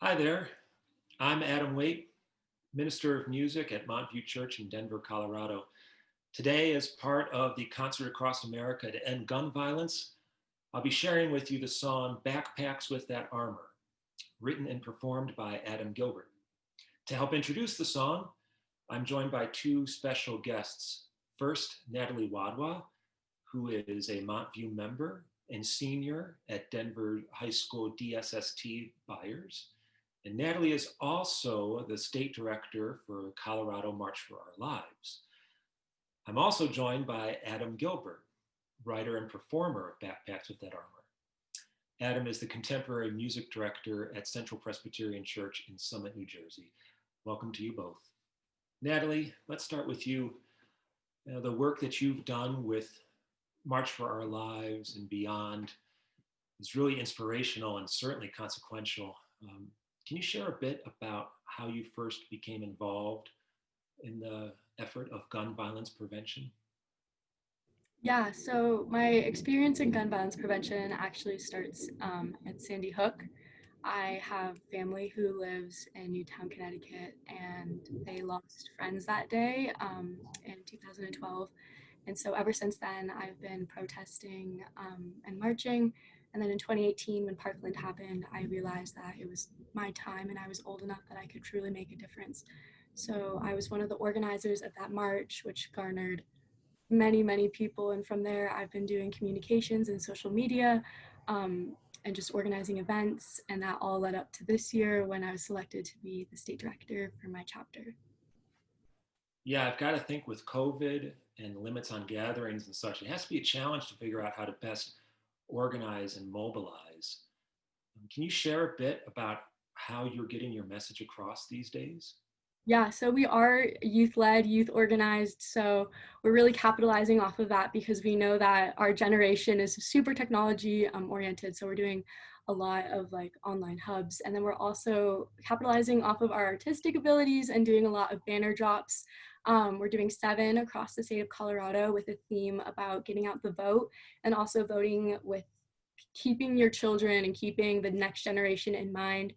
Hi there. I'm Adam Waite, Minister of Music at Montview Church in Denver, Colorado. Today, as part of the Concert Across America to End Gun Violence, I'll be sharing with you the song Backpacks with That Armor, written and performed by Adam Gilbert. To help introduce the song, I'm joined by two special guests. First, NATALIE WADWHA, who is a Montview member and senior at Denver High School DSST Byers. And NATALIE is also the state director for Colorado March for Our Lives. I'm also joined by Adam Gilbert, writer and performer of Backpacks with That Armor. Adam is the contemporary music director at Central Presbyterian Church in Summit, New Jersey. Welcome to you both. NATALIE, let's start with you. The work that you've done with March for Our Lives and beyond is really inspirational and certainly consequential. Can you share a bit about how you first became involved in the effort of gun violence prevention? Yeah, so my experience in gun violence prevention actually starts at Sandy Hook. I have family who lives in Newtown, Connecticut, and they lost friends that day in 2012. And so ever since then, I've been protesting and marching. And then in 2018, when Parkland happened, I realized that it was my time and I was old enough that I could truly make a difference. So I was one of the organizers of that march, which garnered many people. And from there, I've been doing communications and social media and just organizing events. And that all led up to this year when I was selected to be the state director for my chapter. Yeah, I've got to think with COVID and limits on gatherings and such, it has to be a challenge to figure out how to best organize and mobilize. Can you share a bit about how you're getting your message across these days? Yeah, so we are youth-led, youth-organized, so we're really capitalizing off of that because we know that our generation is super technology oriented, so we're doing a lot of like online hubs, and then we're also capitalizing off of our artistic abilities and doing a lot of banner drops. We're doing 7 across the state of Colorado with a theme about getting out the vote and also voting with keeping your children and keeping the next generation in mind.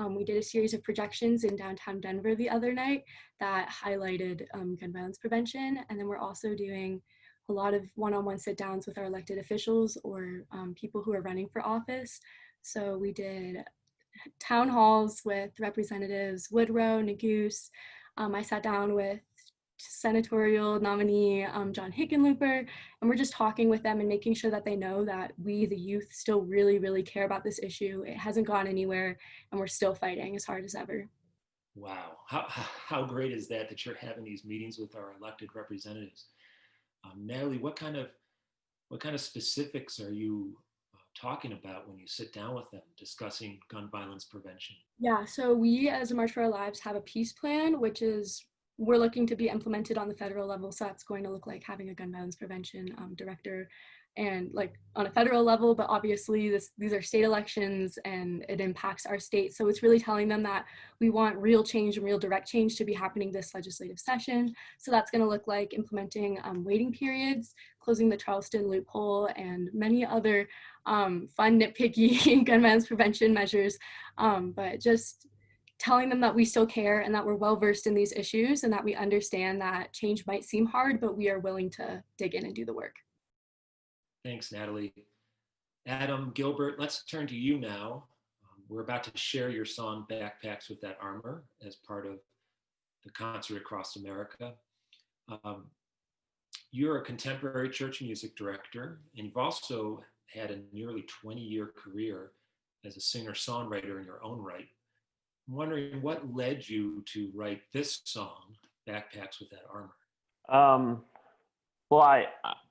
We did a series of projections in downtown Denver the other night that highlighted gun violence prevention. And then we're also doing a lot of one-on-one sit-downs with our elected officials or people who are running for office. So we did town halls with Representatives Woodrow, Neguse. I sat down with senatorial nominee John Hickenlooper, and we're just talking with them and making sure that they know that we, the youth, still really care about this issue. It hasn't gone anywhere, and we're still fighting as hard as ever. Wow, how great is that that you're having these meetings with our elected representatives? NATALIE, what kind of specifics are you talking about when you sit down with them discussing gun violence prevention? Yeah, so we as a March for Our Lives have a peace plan, which is we're looking to be implemented on the federal level. So that's going to look like having a gun violence prevention director and like on a federal level, but obviously these are state elections and it impacts our state. So it's really telling them that we want real change and real direct change to be happening this legislative session. So that's going to look like implementing waiting periods, closing the Charleston loophole, and many other fun, nitpicky gun violence prevention measures. But just telling them that we still care and that we're well versed in these issues and that we understand that change might seem hard, but we are willing to dig in and do the work. Thanks, NATALIE. Adam Gilbert, let's turn to you now. We're about to share your song Backpacks with That Armor as part of the Concert Across America. You're a contemporary church music director, and you've also had a nearly 20-year career as a singer-songwriter in your own right. I'm wondering what led you to write this song, Backpacks with That Armor? Well,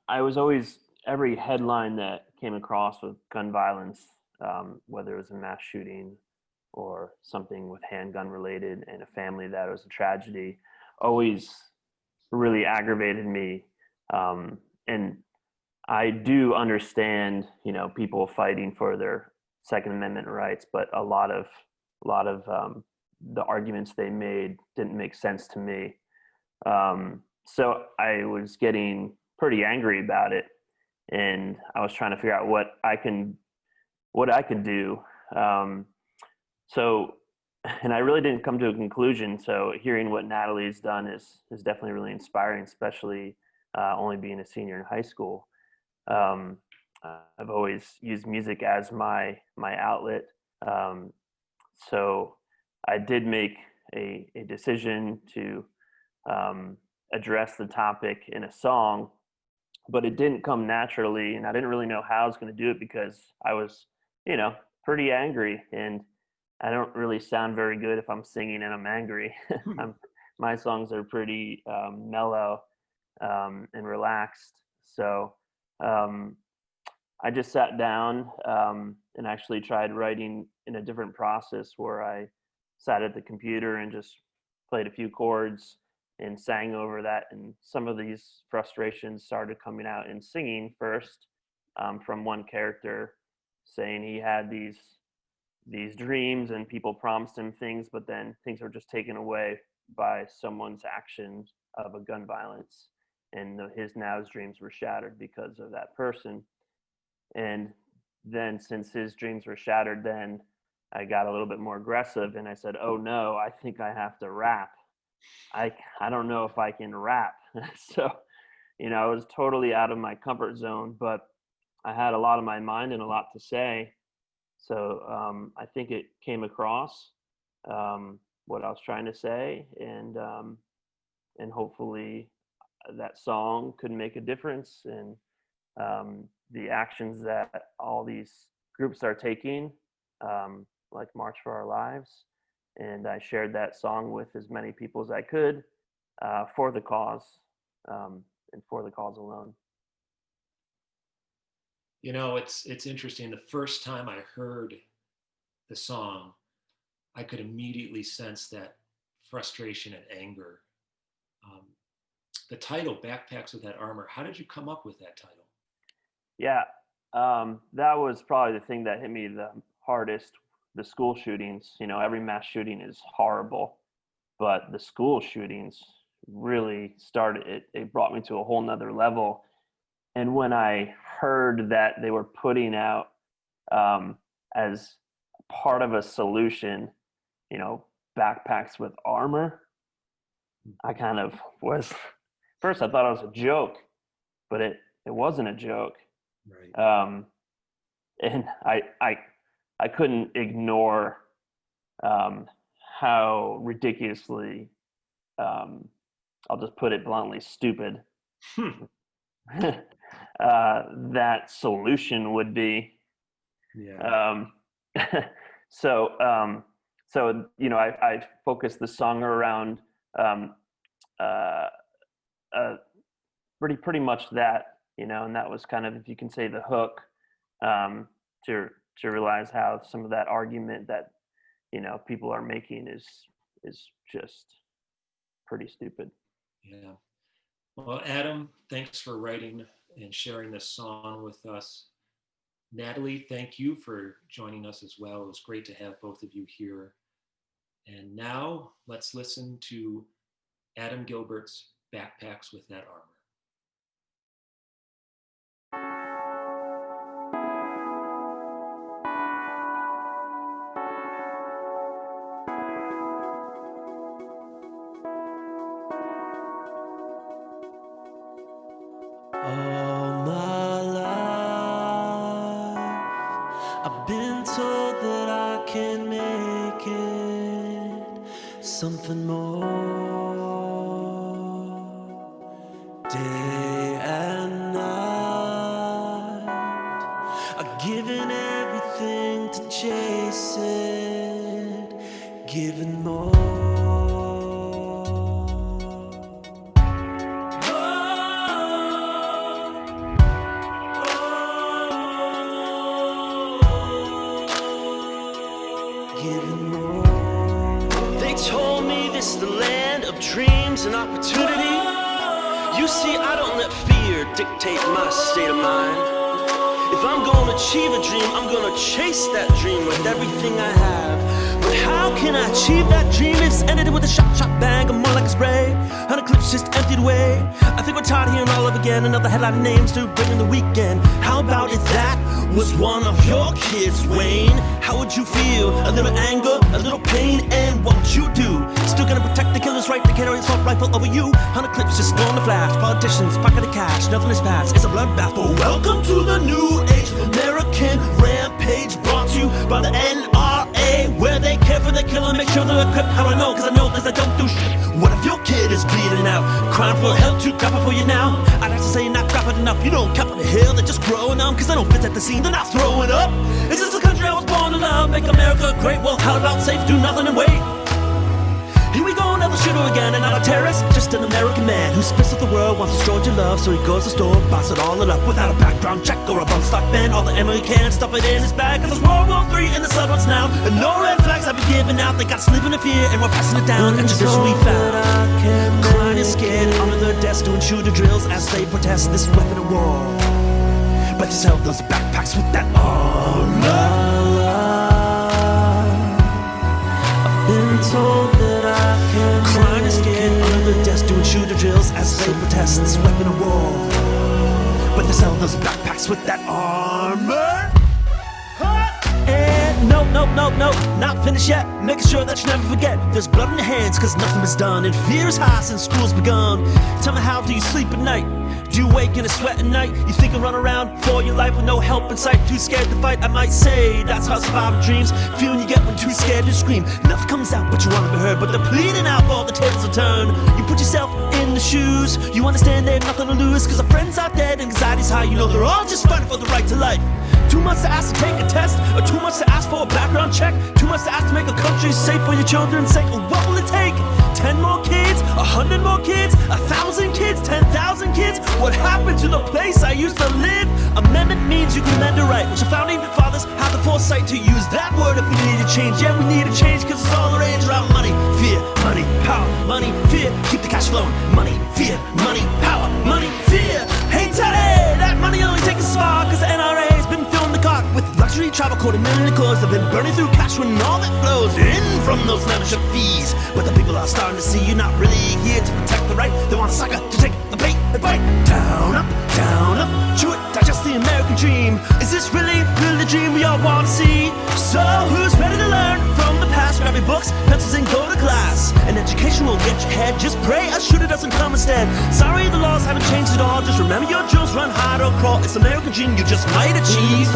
I was always, every headline that came across with gun violence, whether it was a mass shooting or something with handgun related in a family that was a tragedy, always really aggravated me. And I do understand, people fighting for their Second Amendment rights, but a lot of the arguments they made didn't make sense to me. So I was getting pretty angry about it, and I was trying to figure out what I could do. So and I really didn't come to a conclusion. So hearing what Natalie's done is definitely really inspiring, especially only being a senior in high school. I've always used music as my outlet. So I did make a decision to address the topic in a song, but it didn't come naturally, and I didn't really know how I was going to do it because I was, pretty angry, and I don't really sound very good if I'm singing and I'm angry. My songs are pretty mellow and relaxed. So I just sat down and actually tried writing in a different process where I sat at the computer and just played a few chords and sang over that. And some of these frustrations started coming out in singing first, from one character saying he had these dreams and people promised him things, but then things were just taken away by someone's actions of a gun violence. And his dreams were shattered because of that person. And then since his dreams were shattered, then I got a little bit more aggressive and I said, oh no, I think I have to rap. I don't know if I can rap. So, I was totally out of my comfort zone, but I had a lot on my mind and a lot to say. So I think it came across what I was trying to say, and hopefully that song could make a difference in the actions that all these groups are taking, like March for Our Lives. And I shared that song with as many people as I could for the cause and for the cause alone. It's interesting. The first time I heard the song, I could immediately sense that frustration and anger. The title, Backpacks with That Armor, how did you come up with that title? Yeah, that was probably the thing that hit me the hardest. The school shootings, every mass shooting is horrible, but the school shootings really started, it brought me to a whole nother level. And when I heard that they were putting out as part of a solution, backpacks with armor, I kind of was, first I thought it was a joke, but it wasn't a joke. Right. And I couldn't ignore how ridiculously, I'll just put it bluntly, stupid that solution would be. Yeah. So I focused the song around pretty much that, and that was kind of, if you can say, the hook, to realize how some of that argument that people are making is just pretty stupid. Yeah. Well, Adam, thanks for writing and sharing this song with us. Natalie, thank you for joining us as well. It was great to have both of you here. And now let's listen to Adam Gilbert's Backpacks with That Armor. All my life, I've been told that I can make it something more. Day and night, I've given everything to chase it, giving more. The land of dreams and opportunity. You see, I don't let fear dictate my state of mind. If I'm gonna achieve a dream, I'm gonna chase that dream with everything I have. But how can I achieve that dream if it's ended with a shot, bang, or more like a spray? On a clip's just emptied away. I think we're tired of hearing all over again another headline names to bring in the weekend. How about if that was one of your kids, Wayne? How would you feel? A little anger, a little pain, and what would you do? Still gonna protect the killer's right to carry assault rifle over you? 100 clips just on the flash. Politicians pocket the cash, nothing is fast. It's a bloodbath. But welcome to the new age American rampage, brought to you by the NRA, where they care for the killer, make sure they're equipped. How I know? Cause I know this, I don't do shit. What if your kid is bleeding out, crying for help too graphic for you now? I'd have to say not graphic enough. You don't cap on the hill, they're just growing up. Cause they don't fit at the scene, they're not throwing up. Is this the country I was born to love? Make America great, well how about safe, do nothing and wait? Here we go, another shooter again, and not a terrorist, just an American man who spits at the world, wants to destroy your love, so he goes to the store, buys it all up without a background check or a bump stock ban. All the ammo he can, stuff it in his bag, cause it's World War III in the sun once now, and no red flags have been given out. They got us living in fear, and we're passing it down, and tradition we found. Crying and scared under their desks, doing shooter drills as they protest this weapon of war. But they sell those backpacks with that armor. Been told that I can crying and scared under the desk, doing shooter drills as they protest this weapon of war. But they sell those backpacks with that armor. And no, not finished yet. Making sure that you never forget there's blood in your hands, cause nothing is done, and fear is high since school's begun. Tell me, how do you sleep at night? Do you wake in a sweat at night? You think and run around for your life with no help in sight, too scared to fight? I might say that's how survivor dreams. Feeling you get when too scared to scream. Nothing comes out but you want to be heard, but they're pleading out for the tables to turn. You put yourself in the shoes, you understand there's nothing to lose, cause the friends out there, anxiety's high. You know they're all just fighting for the right to life. Too much to ask to take a test, or too much to ask for a background check. Too much to ask to make a country safe for your children's sake. Or what will it take? 10 more kids? 100 more kids? 1,000 kids? 10,000 kids? What happened to the place I used to live? Amendment means you can amend a right, which the founding fathers had the foresight to use that word if we need a change. Yeah, we need a change, cause it's all arranged around money, fear, money, power, money, fear. Keep the cash flowing. Money, fear, money, power, money, fear. Hey Teddy, that money only takes us far, cause the NRA's been filling the cart with luxury travel, quarter million cars. They've been burning through cash when all that flows in from those membership fees. But the people are starting to see you're not really here to protect the right. They want a sucker to take the bait and bite. Down, up, chew it, digest the American dream. Is this really the dream we all want to see? So who's ready to learn from the past? Grab your books, pencils, and go to class. An education will get your head. Just pray a shooter doesn't come instead. Sorry, the laws haven't changed at all. Just remember your drills, run hard or crawl. It's American dream you just might achieve.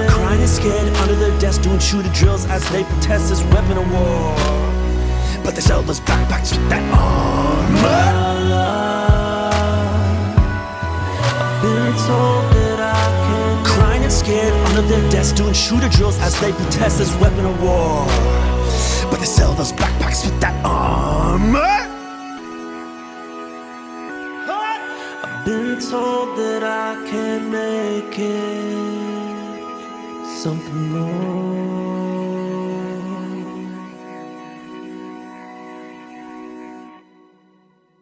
Crying and scared under their desk, doing shooter drills as they protest this weapon of war. But they sell those backpacks with that armor. Been told that I can crying and scared under their desks, doing shooter drills as they protest this weapon of war. But they sell those backpacks with that armor. I've been told that I can make it something more.